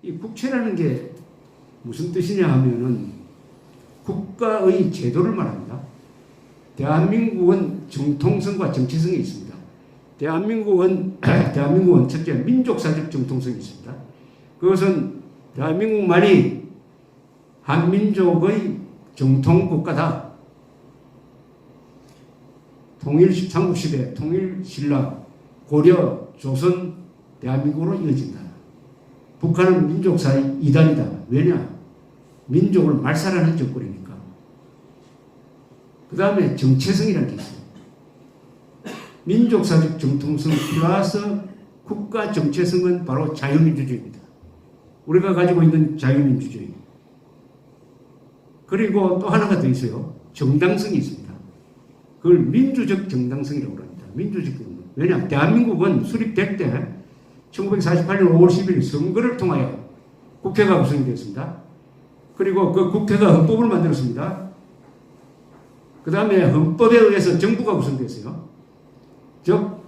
이 국채라는 게 무슨 뜻이냐 하면은 국가의 제도를 말합니다. 대한민국은 정통성과 정체성이 있습니다. 대한민국은 첫째 민족사적 정통성이 있습니다. 그것은 대한민국만이 한민족의 정통국가다. 삼국시대 통일신라 고려 조선 대한민국으로 이어진다. 북한은 민족사의 이단이다. 왜냐? 민족을 말살하는 정권이니까. 그 다음에 정체성이라는 게 있어요. 민족사적 정통성 플러스 국가 정체성은 바로 자유민주주의입니다. 우리가 가지고 있는 자유민주주의. 그리고 또 하나가 더 있어요. 정당성이 있습니다. 그걸 민주적 정당성이라고 합니다. 민주적 정당. 왜냐하면 대한민국은 수립될 때 1948년 5월 10일 선거를 통하여 국회가 구성이 되었습니다. 그리고 그 국회가 헌법을 만들었습니다. 그 다음에 헌법에 의해서 정부가 구성됐어요. 즉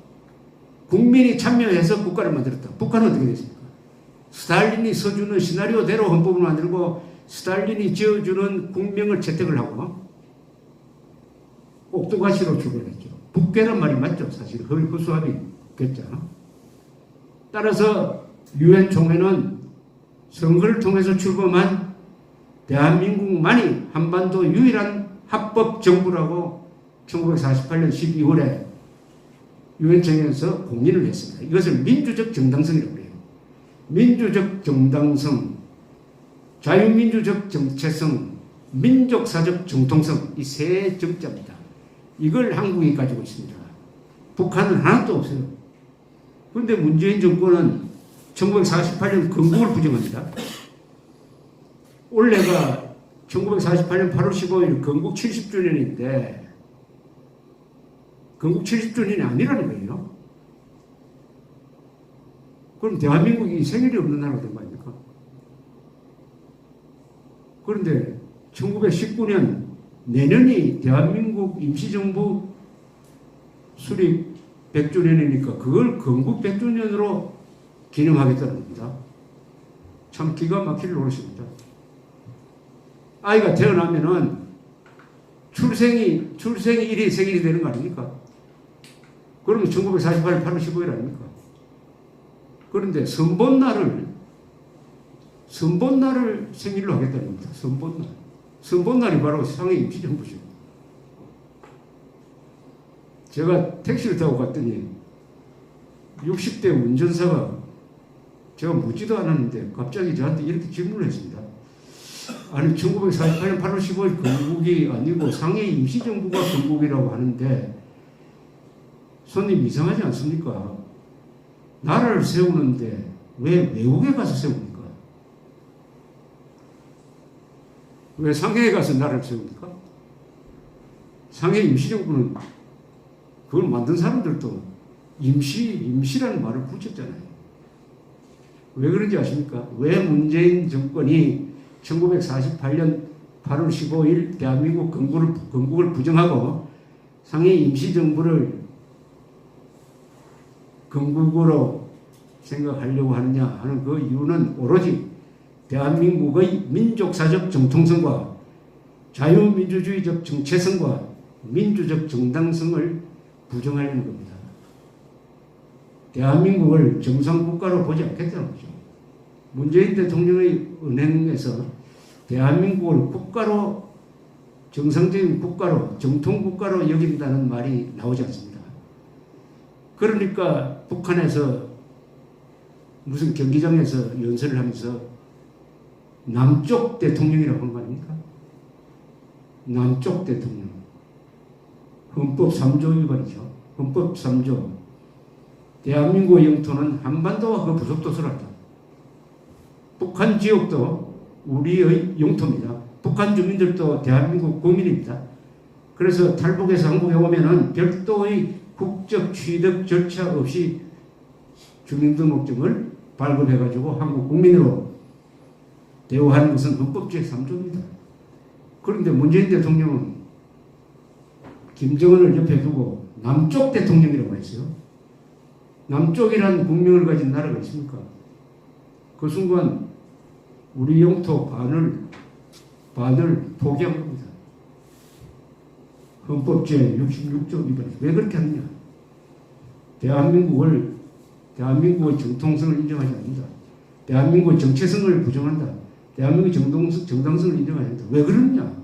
국민이 참여해서 국가를 만들었다. 북한은 어떻게 됐습니까? 스탈린이 써주는 시나리오대로 헌법을 만들고 스탈린이 지어주는 국명을 채택을 하고 옥토가시로 출발했죠. 북괴란 말이 맞죠. 사실 허수아비 괴짜. 따라서 유엔 총회는 선거를 통해서 출범한 대한민국만이 한반도 유일한 합법 정부라고 1948년 12월에 유엔 총회에서 공인을 했습니다. 이것을 민주적 정당성이라고 해요. 민주적 정당성, 자유민주적 정체성, 민족사적 정통성, 이 세 정자입니다. 이걸 한국이 가지고 있습니다. 북한은 하나도 없어요. 그런데 문재인 정권은 1948년 건국을 부정합니다. 올해가 1948년 8월 15일 건국 70주년인데 건국 70주년이 아니라는 거예요. 그럼 대한민국이 생일이 없는 나라가 된 거 아닙니까? 그런데 1919년 내년이 대한민국 임시정부 수립 100주년이니까 그걸 건국 100주년으로 기념하겠다는 겁니다. 참 기가 막힐 노릇입니다. 아이가 태어나면은 출생일이 생일이 되는 거 아닙니까? 그러면 1948년 8월 15일 아닙니까? 그런데 선본날을 생일로 하겠다는 겁니다. 선본날이 바로 상해 임시정부죠. 제가 택시를 타고 갔더니 60대 운전사가 제가 묻지도 않았는데 갑자기 저한테 이렇게 질문을 했습니다. 아니 1948년 8월 15일 건국이 아니고 상해 임시정부가 건국이라고 하는데 손님 이상하지 않습니까? 나라를 세우는데 왜 외국에 가서 세웁니까? 왜 상해에 가서 나라를 세웁니까? 상해 임시정부는 그걸 만든 사람들도 임시라는 말을 붙였잖아요. 왜 그런지 아십니까? 왜 문재인 정권이 1948년 8월 15일 대한민국 건국을 부정하고 상해 임시정부를 건국으로 생각하려고 하느냐 하는 그 이유는 오로지 대한민국의 민족사적 정통성과 자유민주주의적 정체성과 민주적 정당성을 부정하려는 겁니다. 대한민국을 정상국가로 보지 않겠다는 거죠. 문재인 대통령의 은행에서 대한민국을 국가로, 정상적인 국가로, 정통국가로 여긴다는 말이 나오지 않습니다. 그러니까 북한에서 무슨 경기장에서 연설을 하면서 남쪽 대통령이라고 하는 거 아닙니까? 남쪽 대통령. 헌법 3조 위반이죠. 헌법 3조. 대한민국의 영토는 한반도와 그 부속도서란다. 북한 지역도 우리의 영토입니다. 북한 주민들도 대한민국 국민입니다. 그래서 탈북해서 한국에 오면은 별도의 국적 취득 절차 없이 주민등록증을 발급해가지고 한국 국민으로 대우하는 것은 헌법 제3조입니다. 그런데 문재인 대통령은 김정은을 옆에 두고 남쪽 대통령이라고 했어요. 남쪽이라는 국명을 가진 나라가 있습니까? 그 순간 우리 영토 반을 포기한 겁니다. 헌법 제66조 위반해서. 왜 그렇게 하느냐? 대한민국의 정통성을 인정하지 않는다. 대한민국의 정체성을 부정한다. 대한민국의 정당성을 인정하지 않는다. 왜 그러냐?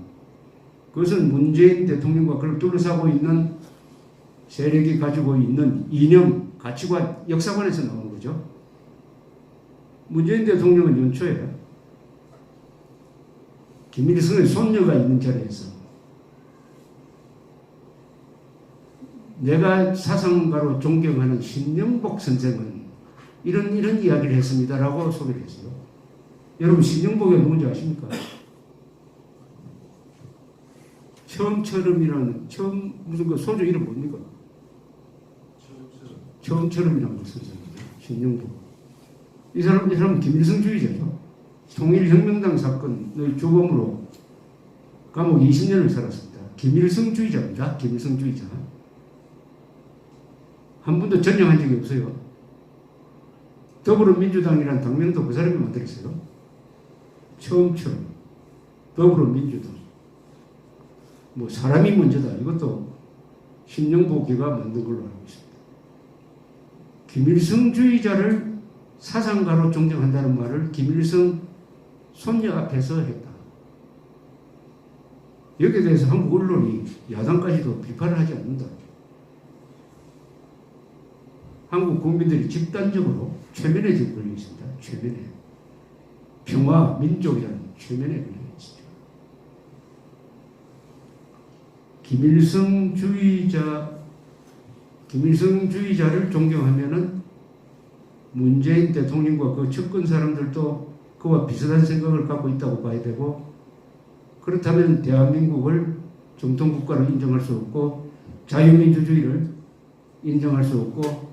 그것은 문재인 대통령과 그를 둘러싸고 있는 세력이 가지고 있는 이념, 가치관, 역사관에서 나오는 거죠. 문재인 대통령은 연초에 김일성의 손녀가 있는 자리에서 내가 사상가로 존경하는 신영복 선생은 이런 이야기를 했습니다라고 소개를 했어요. 여러분 신영복이 누군지 아십니까? 처음처럼이라는 무슨 그 소주 이름 뭡니까? 처음처럼이라는 걸 선생입니다. 신영복. 이 사람은 김일성주의자죠. 통일혁명당 사건의 주범으로 감옥 20년을 살았습니다. 김일성주의자입니다. 김일성주의자. 한 번도 전향한 적이 없어요. 더불어민주당이라는 당명도 그 사람이 만들었어요. 처음처럼 더불어민주당. 뭐 사람이 문제다. 이것도 신영복이가 만든 걸로 알고 있습니다. 김일성주의자를 사상가로 존경한다는 말을 김일성 손녀 앞에서 했다. 여기에 대해서 한국 언론이 야당까지도 비판을 하지 않는다. 한국 국민들이 집단적으로 최면에 지금 걸려 있습니다. 최면에. 평화, 민족이라는 최면에 걸려 있습니다. 김일성주의자를 존경하면은 문재인 대통령과 그 측근 사람들도 그와 비슷한 생각을 갖고 있다고 봐야 되고, 그렇다면 대한민국을 정통국가로 인정할 수 없고 자유민주주의를 인정할 수 없고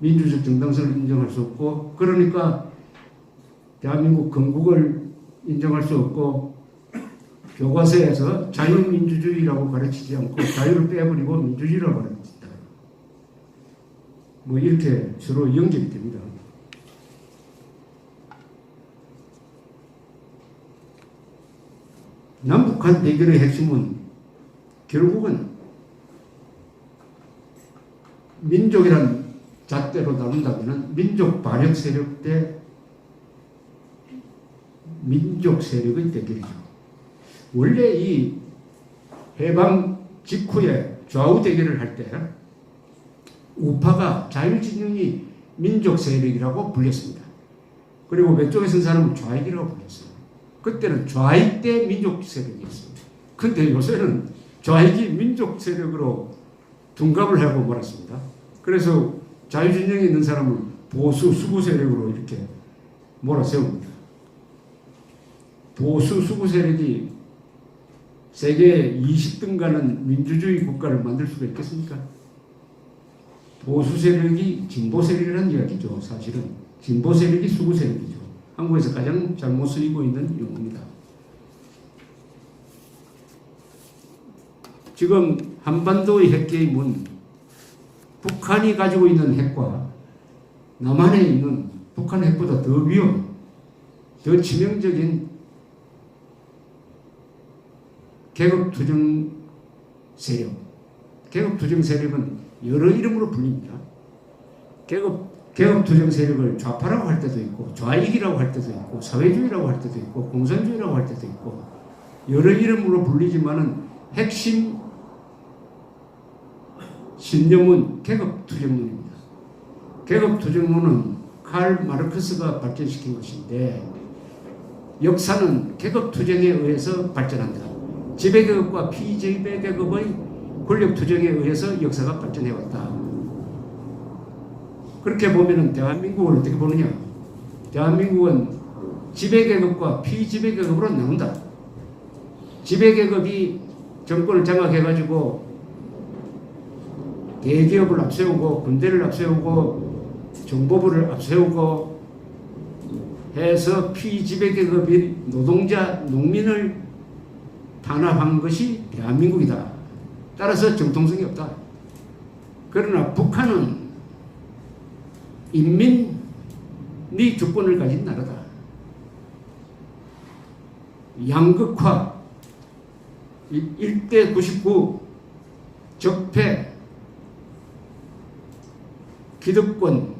민주적 정당성을 인정할 수 없고, 그러니까 대한민국 건국을 인정할 수 없고, 교과서에서 자유민주주의라고 가르치지 않고 자유를 빼버리고 민주주의라고 가르친다. 뭐 이렇게 서로 연결이 됩니다. 남북한 대결의 핵심은 결국은 민족이란 잣대로 나눈다면 민족 반역 세력 대 민족 세력의 대결이죠. 원래 이 해방 직후에 좌우 대결을 할 때 우파가 자유진영이 민족 세력이라고 불렸습니다. 그리고 왼쪽에 선 사람은 좌익이라고 불렸어요. 그때는 좌익 대 민족 세력이었습니다. 근데 요새는 좌익이 민족 세력으로 둔갑을 하고 말았습니다. 그래서 자유진영에 있는 사람을 보수 수구 세력으로 이렇게 몰아세웁니다. 보수 수구 세력이 세계 20등 가는 민주주의 국가를 만들 수가 있겠습니까? 보수 세력이 진보 세력이라는 이야기죠. 사실은 진보 세력이 수구 세력이죠. 한국에서 가장 잘못 쓰이고 있는 용어입니다. 지금 한반도의 핵게임은 북한이 가지고 있는 핵과 남한에 있는 북한 핵보다 더 더 치명적인 계급투정 세력. 계급투정 세력은 여러 이름으로 불립니다. 계급투정 세력을 좌파라고 할 때도 있고, 좌익이라고 할 때도 있고, 사회주의라고 할 때도 있고, 공산주의라고 할 때도 있고, 여러 이름으로 불리지만은 핵심 신념은 계급투정론입니다. 계급투정론은 칼 마르크스가 발전시킨 것인데, 역사는 계급투정에 의해서 발전한다. 지배계급과 피지배계급의 권력투정에 의해서 역사가 발전해왔다. 그렇게 보면은 대한민국을 어떻게 보느냐? 대한민국은 지배계급과 피지배계급으로 나눈다. 지배계급이 정권을 장악해가지고 대기업을 앞세우고 군대를 앞세우고 정보부를 앞세우고 해서 피지배계급인 노동자, 농민을 탄압한 것이 대한민국이다. 따라서 정통성이 없다. 그러나 북한은 인민이 주권을 가진 나라다. 양극화, 1대 99, 적폐, 기득권,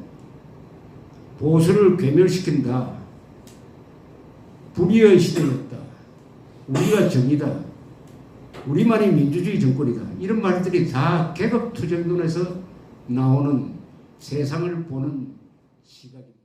보수를 괴멸시킨다. 불의의 시대였다. 우리가 정의다. 우리만이 민주주의 정권이다. 이런 말들이 다 계급투쟁론에서 나오는 세상을 보는 시각입니다.